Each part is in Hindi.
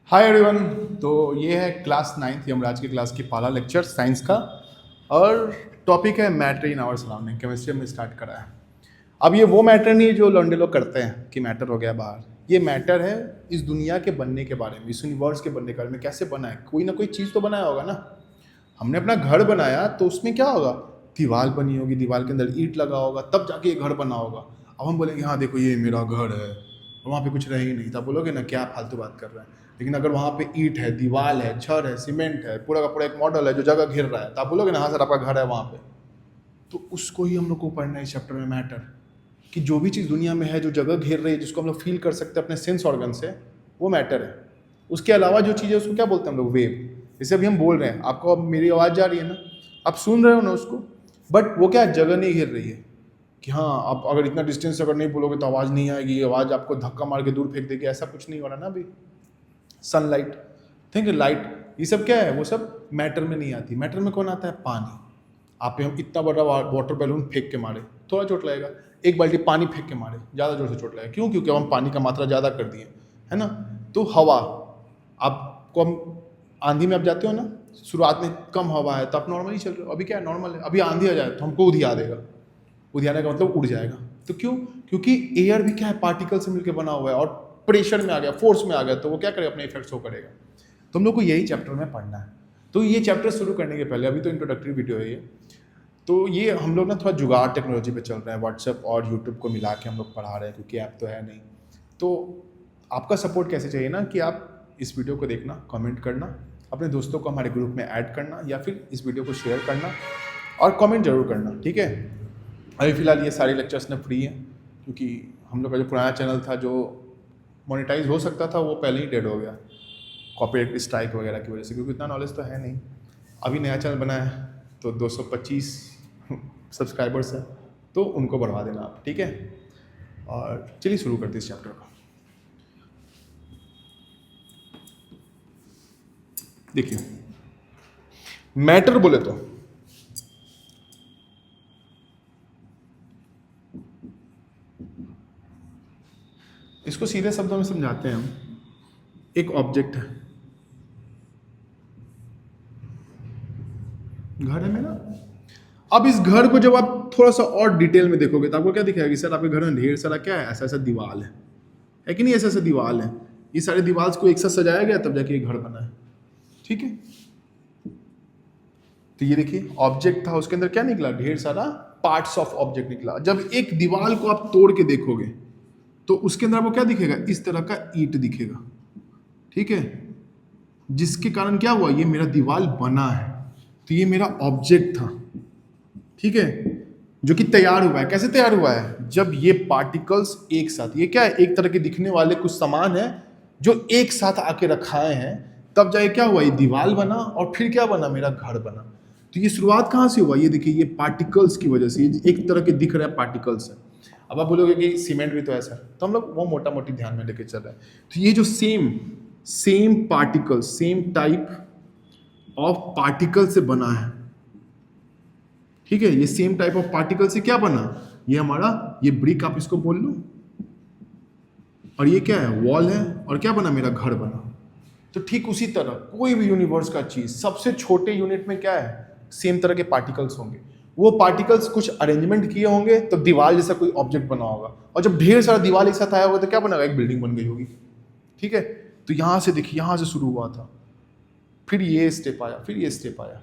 Hi everyone. तो ये है क्लास 9th यमराज की क्लास की पहला लेक्चर साइंस का। और टॉपिक है matter in our surrounding. Chemistry में स्टार्ट करा है। अब ये वो मैटर नहीं है जो लौंडे लोग करते हैं कि मैटर हो गया बाहर। ये मैटर है इस दुनिया के बनने के बारे में, इस यूनिवर्स के बनने के बारे में। कैसे बना है? कोई ना कोई चीज़ तो बनाया होगा ना। हमने अपना घर बनाया तो उसमें क्या होगा? दीवार बनी होगी, दीवार के अंदर ईंट लगा होगा, तब जाके ये घर बना होगा। अब हम बोलेंगे हाँ देखो ये मेरा घर है, और वहाँ पे कुछ रह ही नहीं, तब बोलोगे ना क्या फालतू बात कर रहा है। लेकिन अगर वहाँ पे ईंट है, दीवार है, छड़ है, सीमेंट है, पूरा का पूरा एक मॉडल है जो जगह घेर रहा है, तो आप बोलोगे ना हाँ सर आपका घर है वहाँ पे। तो उसको ही हम लोग को पढ़ना है इस चैप्टर में, मैटर। कि जो भी चीज़ दुनिया में है जो जगह घेर रही है, जिसको हम लोग फील कर सकते हैं अपने सेंस ऑर्गन से, वो मैटर है। उसके अलावा जो चीज़ है उसको क्या बोलते हैं हम लोग? वेव। जैसे अभी हम बोल रहे हैं, आपको अब मेरी आवाज़ जा रही है ना, आप सुन रहे हो ना उसको, बट वो क्या जगह नहीं घेर रही है। कि हाँ आप अगर इतना डिस्टेंस से अगर नहीं बोलोगे तो आवाज़ नहीं आएगी, आवाज़ आपको धक्का मार के दूर फेंक देगी, ऐसा कुछ नहीं हो रहा ना अभी। सनलाइट, थिंक लाइट, ये सब क्या है? वो सब मैटर में नहीं आती। मैटर में कौन आता है? पानी। आप पे हम इतना बड़ा वाटर बैलून फेंक के मारे, थोड़ा चोट लगेगा। एक बाल्टी पानी फेंक के मारे, ज़्यादा जोर से चोट लगेगा। क्यों? क्योंकि हम पानी का मात्रा ज़्यादा कर दिए, है ना। तो हवा, आपको हम आंधी में आप जाते हो ना, शुरुआत में कम हवा है तो आप नॉर्मली चल रहे हो। अभी क्या है? नॉर्मल है। अभी आंधी आ जाए तो हमको उधिया देगा। उधियाने का मतलब उड़ जाएगा। तो क्यों? क्योंकि एयर भी क्या है? पार्टिकल से मिलकर बना हुआ है, और प्रेशर में आ गया, फोर्स में आ गया, तो वो क्या करेगा? अपने इफेक्ट शो करेगा। तो हम लोग को यही चैप्टर में पढ़ना है। तो ये चैप्टर शुरू करने के पहले, अभी तो इंट्रोडक्टरी वीडियो है ये, तो ये हम लोग ना थोड़ा जुगाड़ टेक्नोलॉजी पे चल रहे हैं। व्हाट्सएप और यूट्यूब को मिला के हम लोग पढ़ा रहे हैं, क्योंकि ऐप तो है नहीं। तो आपका सपोर्ट कैसे चाहिए ना, कि आप इस वीडियो को देखना, कमेंट करना, अपने दोस्तों को हमारे ग्रुप में ऐड करना, या फिर इस वीडियो को शेयर करना और कमेंट जरूर करना, ठीक है। अभी फ़िलहाल ये सारे लेक्चर्स ना फ्री हैं, क्योंकि हम लोग का जो पुराना चैनल था जो मोनेटाइज हो सकता था वो पहले ही डेड हो गया, कॉपीराइट स्ट्राइक वगैरह की वजह से, क्योंकि इतना नॉलेज तो है नहीं। अभी नया चैनल बना है तो 225 सब्सक्राइबर्स हैं, तो उनको बढ़वा देना आप, ठीक है। और चलिए शुरू करते हैं इस चैप्टर को। देखिए, मैटर बोले तो इसको सीधे शब्दों में समझाते हैं हम। एक ऑब्जेक्ट है, घर है मेरा। अब इस घर को जब आप थोड़ा सा और डिटेल में देखोगे तो आपको क्या दिखेगा? कि सर आपके घर में ढेर सारा क्या है? ऐसा ऐसा दीवार है कि नहीं? ऐसा ऐसा दीवार है। ये सारे दीवार को एक साथ सजाया गया तब जाके ये घर बना है, ठीक है। तो ये देखिए ऑब्जेक्ट था, उसके अंदर क्या निकला? ढेर सारा पार्ट्स ऑफ ऑब्जेक्ट निकला। जब एक दीवार को आप तोड़ के देखोगे तो उसके अंदर आपको क्या दिखेगा? इस तरह का ईंट दिखेगा, ठीक है। जिसके कारण क्या हुआ? ये मेरा दीवार बना है, तो ये मेरा ऑब्जेक्ट था, ठीक है, जो कि तैयार हुआ है। कैसे तैयार हुआ है? जब ये पार्टिकल्स एक साथ, ये क्या है? एक तरह के दिखने वाले कुछ सामान है जो एक साथ आके रखाए हैं, तब जाके क्या हुआ? ये दीवार बना, और फिर क्या बना? मेरा घर बना। तो ये शुरुआत कहाँ से हुआ? ये देखिए, ये पार्टिकल्स की वजह से, ये एक तरह के दिख रहे हैं पार्टिकल्स है। अब आप बोलोगे कि सीमेंट भी तो है सर, तो हम लोग वो मोटा मोटी ध्यान में लेके चल रहे हैं। तो ये जो same same particle, same type of particle से बना है, ठीक है। ये सेम टाइप ऑफ पार्टिकल से क्या बना? ये हमारा, ये ब्रिक आप इसको बोल लो, और ये क्या है? वॉल है, और क्या बना? मेरा घर बना। तो ठीक उसी तरह कोई भी यूनिवर्स का चीज सबसे छोटे यूनिट में क्या है? सेम तरह के पार्टिकल्स होंगे। वो पार्टिकल्स कुछ अरेंजमेंट किए होंगे तो दीवार जैसा कोई ऑब्जेक्ट बना होगा, और जब ढेर सारा दीवार एक साथ आया होगा तो क्या बना? एक बिल्डिंग बन गई होगी, ठीक है। तो यहां से देखिए, यहां से शुरू हुआ था, फिर ये स्टेप आया, फिर ये स्टेप आया।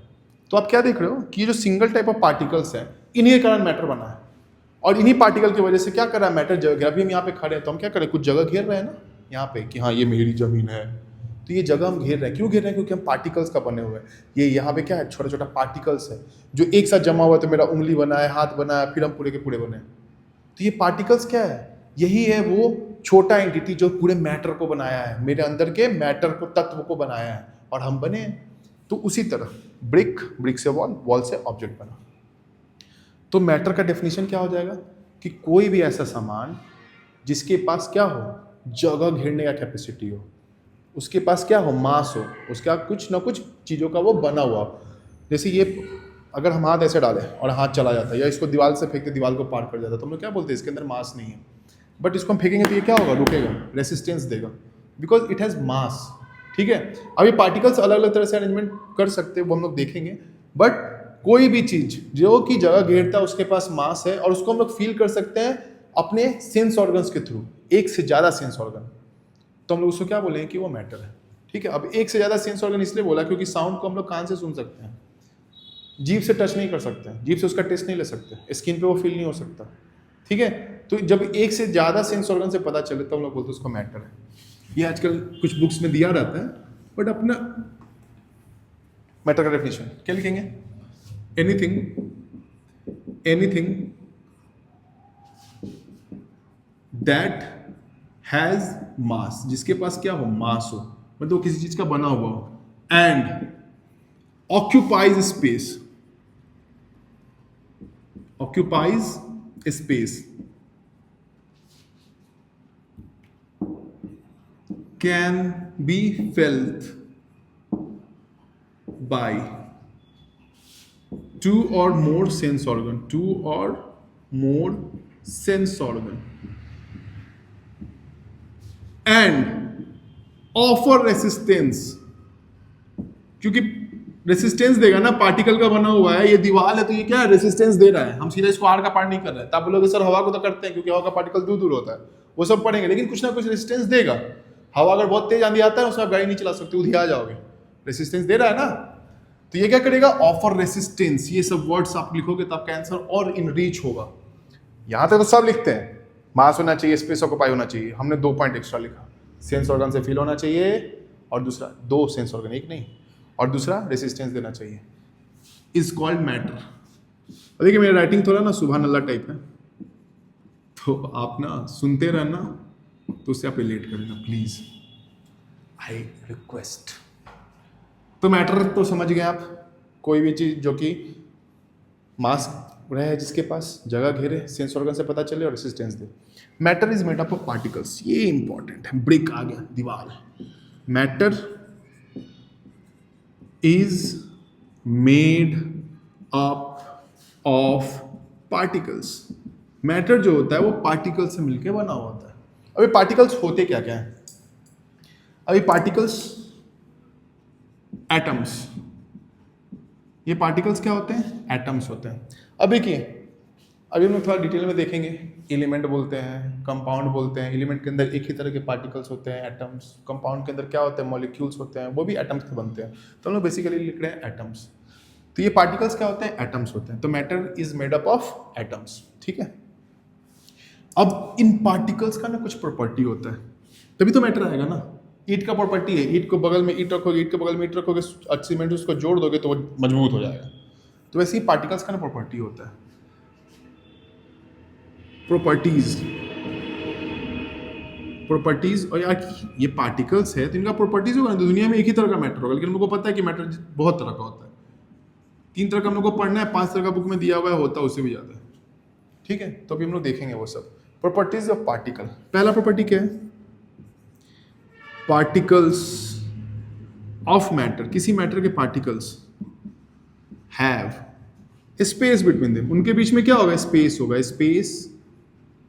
तो आप क्या देख रहे हो? कि ये जो सिंगल टाइप ऑफ पार्टिकल्स है, इन्हीं के कारण मैटर बना है। और इन्हीं पार्टिकल की वजह से क्या कर रहा है? मैटर जगह घेर। अभी हम यहाँ पे खड़े हैं तो हम क्या करें? कुछ जगह घेर रहे हैं ना यहाँ पे, कि हाँ ये मेरी जमीन है। तो ये जगह हम घेर रहे हैं। क्यों घेर रहे हैं? क्योंकि हम पार्टिकल्स का बने हुए हैं। ये यहाँ पे क्या है? छोटा छोटा पार्टिकल्स है जो एक साथ जमा हुआ है। तो मेरा उंगली बना है, हाथ बना है, फिर हम पूरे के पूरे बने। तो ये पार्टिकल्स क्या है? यही है वो छोटा एंटिटी जो पूरे मैटर को बनाया है, मेरे अंदर के मैटर को, तत्व को बनाया है, और हम बने हैं। तो उसी तरह ब्रिक, ब्रिक से वॉल, वॉल से ऑब्जेक्ट बना। तो मैटर का डेफिनेशन क्या हो जाएगा? कि कोई भी ऐसा सामान जिसके पास क्या हो? जगह घेरने का कैपेसिटी हो, उसके पास क्या हो? मास हो, उसका कुछ ना कुछ चीज़ों का वो बना हुआ हो। जैसे ये, अगर हम हाथ ऐसे डालें और हाथ चला जाता है, या इसको दीवार से फेंकते दीवार को पार कर जाता है, तो हम लोग क्या बोलते हैं? इसके अंदर मास नहीं है। बट इसको हम फेंकेंगे तो ये क्या होगा? रुकेगा, रेसिस्टेंस देगा, बिकॉज इट हैज़ मास, ठीक है। अब ये पार्टिकल्स अलग अलग तरह से अरेंजमेंट कर सकते हैं, वो हम लोग देखेंगे, बट कोई भी चीज जो कि जगह घेरता है उसके पास मास है, और उसको हम लोग फील कर सकते हैं अपने सेंस ऑर्गन्स के थ्रू, एक से ज्यादा सेंस ऑर्गन, तो हम लोग उसको क्या बोलेंगे कि वो मैटर है। ठीक है। अब एक से ज्यादा सेंस ऑर्गन इसलिए बोला क्योंकि साउंड को हम लोग कान से सुन सकते हैं, जीभ से टच नहीं कर सकते हैं, जीभ से उसका टेस्ट नहीं ले सकते, स्किन पे वो फील नहीं हो सकता। ठीक है। तो जब एक से ज्यादा सेंस ऑर्गन से पता चले तो हम लोग बोलते हैं उसको मैटर है। ये आजकल कुछ बुक्स में दिया रहता है, बट अपना मैटर का डेफिनेशन क्या लिखेंगे? एनीथिंग दैट हैज मास, जिसके पास क्या हो? मास हो, मतलब वो किसी चीज का बना हुआ हो, and occupies space can be felt by two or more sense organ and offer resistance, क्योंकि रेसिस्टेंस देगा ना, पार्टिकल का बना हुआ है, ये दीवार है तो ये क्या है? रेसिस्टेंस दे रहा है। हम सीधा इसको आर का पार नहीं कर रहे हैं। तब बोलोगे सर हवा को तो करते हैं क्योंकि हवा का पार्टिकल दूर दूर होता है, वो सब पढ़ेंगे, लेकिन कुछ ना कुछ रेसिस्टेंस देगा। हवा अगर बहुत तेज आंधी आता है उसमें गाड़ी नहीं चला सकते, उधिया जाओगे, रेसिस्टेंस दे रहा है ना। तो ये क्या करेगा? Offer resistance. ये सब वर्ड्स आप लिखोगे तो आपका आंसर और इनरीच होगा। यहां तक तो सब लिखते हैं, मास होना चाहिए, स्पेस ऑक्यूपाई होना चाहिए, हमने 2 पॉइंट एक्स्ट्रा लिखा, सेंस ऑर्गन से फील होना चाहिए, और दूसरा 2 सेंस ऑर्गन, एक नहीं, और दूसरा रेसिस्टेंस देना चाहिए, इज कॉल्ड मैटर। देखिए मेरा राइटिंग थोड़ा ना सुबह नल्ला टाइप है, तो आप ना सुनते रहना, तो उससे आप रिलेट कर लेना प्लीज, आई रिक्वेस्ट। तो मैटर तो समझ गए आप, कोई भी चीज जो कि मास रहे, जिसके पास जगह घेरे, सेंस ऑर्गन से पता चले और resistance they. Matter is made up of particles, ये इंपॉर्टेंट है, ब्रिक आ गया, दीवार। Matter is made up of particles। Matter जो होता है वो पार्टिकल से मिलकर बना हुआ होता है। अभी पार्टिकल्स होते क्या क्या है? अभी पार्टिकल्स, एटम्स, ये पार्टिकल्स क्या होते हैं? एटम्स होते हैं। अब देखिए, अभी हम लोग थोड़ा डिटेल में देखेंगे, एलिमेंट बोलते हैं, कंपाउंड बोलते हैं। एलिमेंट के अंदर एक ही तरह के पार्टिकल्स होते हैं, एटम्स। कंपाउंड के अंदर क्या होते हैं? मॉलिक्यूल्स होते हैं, वो भी एटम्स से बनते हैं। तो हम लोग बेसिकली लिख रहे हैं एटम्स। तो ये पार्टिकल्स क्या होते हैं? एटम्स होते हैं। तो matter is made up of atoms. ठीक है। अब इन पार्टिकल्स का ना कुछ प्रॉपर्टी होता है, तभी तो मैटर आएगा ना। ईंट का प्रॉपर्टी है, ईंट को बगल में ईंट रखोगे, ईंट के बगल में ईंट रखोगे, सीमेंट उसको जोड़ दोगे तो वो मजबूत हो जाएगा। तो वैसे ही पार्टिकल्स का ना प्रॉपर्टी होता है, प्रॉपर्टीज। और यार ये पार्टिकल्स है तो इनका प्रॉपर्टीज होगा, तो दुनिया में एक ही तरह का मैटर होगा, लेकिन हमको पता है कि मैटर बहुत तरह का होता है। 3 तरह का हम लोग को पढ़ना है, 5 तरह का बुक में दिया हुआ है, होता है उससे भी ज्यादा। ठीक है। तो अभी हम लोग देखेंगे वो सब प्रॉपर्टीज ऑफ पार्टिकल। पहला प्रॉपर्टी क्या है? पार्टिकल्स ऑफ मैटर, किसी मैटर के particles have space between them, उनके बीच में क्या होगा? स्पेस होगा, स्पेस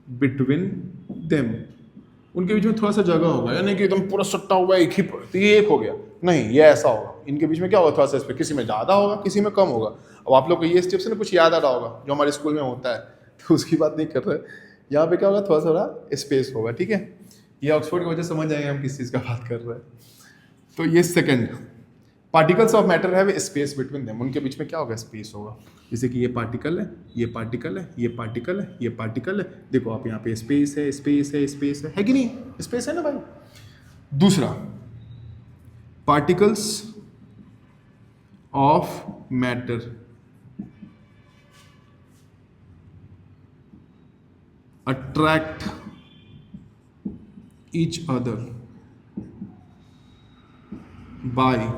बिटवीन देम, उनके बीच में थोड़ा सा जगह होगा, यानी कि एकदम पूरा सट्टा हुआ है एक ही पर, तो ये एक हो गया नहीं, ये ऐसा होगा, इनके बीच में क्या होगा? थोड़ा सा स्पेस, किसी में ज़्यादा होगा, किसी में कम होगा। अब आप लोग को ये स्टेप से ना कुछ याद आ रहा होगा जो हमारे स्कूल में होता है, तो उसकी बात नहीं कर रहे। यहाँ पे क्या होगा? थोड़ा थोड़ा स्पेस होगा। ठीक है। ये ऑक्सफोर्ड की वजह से समझ जाएंगे हम किस चीज़ का बात कर रहे हैं। तो ये second, particles of matter have space between them, उनके बीच में क्या होगा? स्पेस होगा। जैसे कि ये पार्टिकल है, ये पार्टिकल है, ये पार्टिकल है, ये पार्टिकल है, देखो आप यहाँ पे स्पेस है, स्पेस है, स्पेस है कि नहीं? स्पेस है ना भाई। दूसरा, particles of matter attract each other by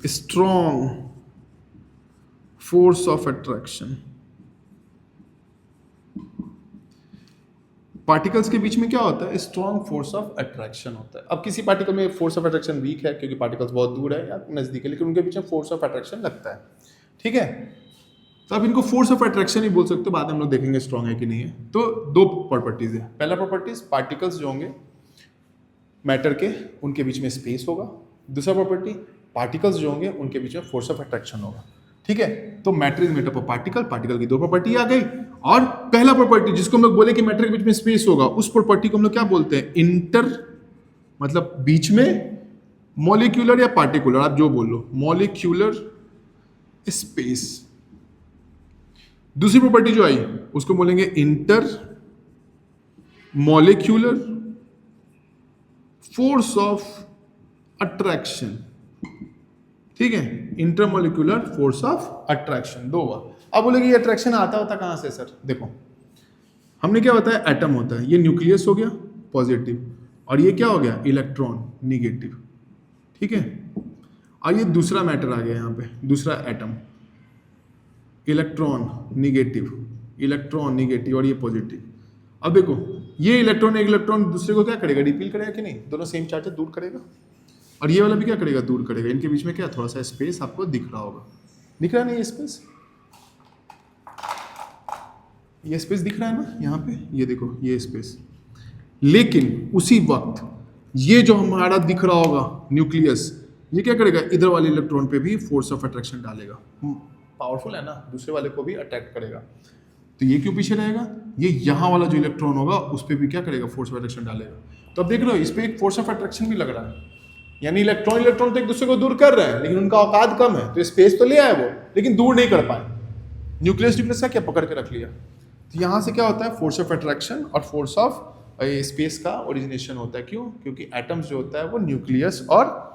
strong force of attraction। Particles के बीच में क्या होता है? स्ट्रॉन्ग फोर्स ऑफ अट्रैक्शन होता है। अब किसी पार्टिकल में फोर्स ऑफ अट्रैक्शन वीक है क्योंकि पार्टिकल्स बहुत दूर है या नजदीक है, लेकिन उनके बीच में फोर्स ऑफ अट्रैक्शन लगता है। ठीक है। तो आप इनको फोर्स ऑफ अट्रैक्शन ही बोल सकते हो, बाद में हम लोग देखेंगे स्ट्रॉन्ग है कि नहीं है। तो 2 प्रॉपर्टीज है। पहला प्रॉपर्टीज, पार्टिकल्स जो होंगे मैटर के, उनके बीच में स्पेस होगा, दूसरा प्रॉपर्टी, पार्टिकल्स जो होंगे उनके बीच में फोर्स ऑफ अट्रैक्शन होगा। ठीक है, तो matter is made up of particle, particle की दो प्रॉपर्टी आ गई। और पहला प्रॉपर्टी जिसको हम लोग बोले कि मैटर के बीच में स्पेस होगा, उस प्रॉपर्टी को हम लोग क्या बोलते हैं, इंटर, मतलब बीच में, मॉलिक्यूलर या पार्टिकुलर, आप जो बोल लो, मॉलिक्यूलर स्पेस। दूसरी प्रॉपर्टी जो आई उसको बोलेंगे inter molecular force of attraction. ठीक है, इंटरमोलिकुलर फोर्स ऑफ अट्रैक्शन, दो हुआ। अब बोलेंगे ये अट्रैक्शन आता होता कहां से सर? देखो हमने क्या बताया, एटम होता है, ये न्यूक्लियस हो गया पॉजिटिव, और ये क्या हो गया, इलेक्ट्रॉन निगेटिव। ठीक है, और ये दूसरा मैटर आ गया यहाँ पे, दूसरा atom, electron negative, electron negative, और ये पॉजिटिव। अब देखो ये इलेक्ट्रॉन, एक इलेक्ट्रॉन दूसरे को क्या करेगा, रिपील करेगा कि नहीं, दोनों सेम चार्ज है, दूर करेगा, और ये वाला भी क्या करेगा, दूर करेगा। इनके बीच में क्या, थोड़ा सा स्पेस आपको दिख रहा होगा, दिख रहा है ना ये स्पेस, ये स्पेस दिख रहा है ना यहाँ पे, ये देखो ये स्पेस। लेकिन उसी वक्त ये जो हमारा दिख रहा होगा न्यूक्लियस, ये क्या करेगा, इधर वाले इलेक्ट्रॉन पे भी फोर्स ऑफ अट्रैक्शन डालेगा, पावरफुल है ना, दूसरे वाले को भी अट्रैक्ट करेगा। तो ये क्यों पीछे रहेगा, ये यहाँ वाला जो इलेक्ट्रॉन होगा उस पर भी क्या करेगा, फोर्स ऑफ अट्रैक्शन डालेगा। तो अब देख रहे हो इस पर एक फोर्स ऑफ अट्रैक्शन भी लग रहा है, यानी इलेक्ट्रॉन तो एक दूसरे को दूर कर रहे हैं, लेकिन उनका औकात कम है, तो स्पेस तो ले आए वो, लेकिन दूर नहीं कर पाए। न्यूक्लियस का क्या पकड़ के रख लिया। तो यहाँ से क्या होता है, फोर्स ऑफ अट्रैक्शन और फोर्स ऑफ स्पेस का ओरिजिनेशन होता है। क्यों? क्योंकि एटम्स जो होता है वो न्यूक्लियस, और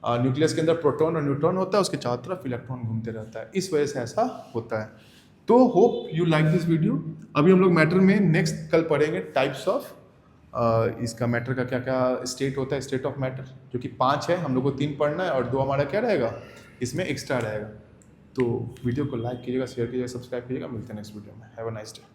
न्यूक्लियस के अंदर प्रोटॉन और न्यूट्रॉन होता है, उसके चारों तरफ इलेक्ट्रॉन घूमते रहता है, इस वजह से ऐसा होता है। तो hope you like this video. अभी हम लोग मैटर में नेक्स्ट कल पढ़ेंगे टाइप्स ऑफ इसका मैटर का क्या क्या स्टेट होता है, स्टेट ऑफ मैटर, जो कि 5 है, हम लोग को 3 पढ़ना है, और 2 हमारा क्या रहेगा, इसमें एक्स्ट्रा रहेगा। तो वीडियो को लाइक कीजिएगा, शेयर कीजिएगा, सब्सक्राइब कीजिएगा। मिलते हैं नेक्स्ट वीडियो में। Have a nice day.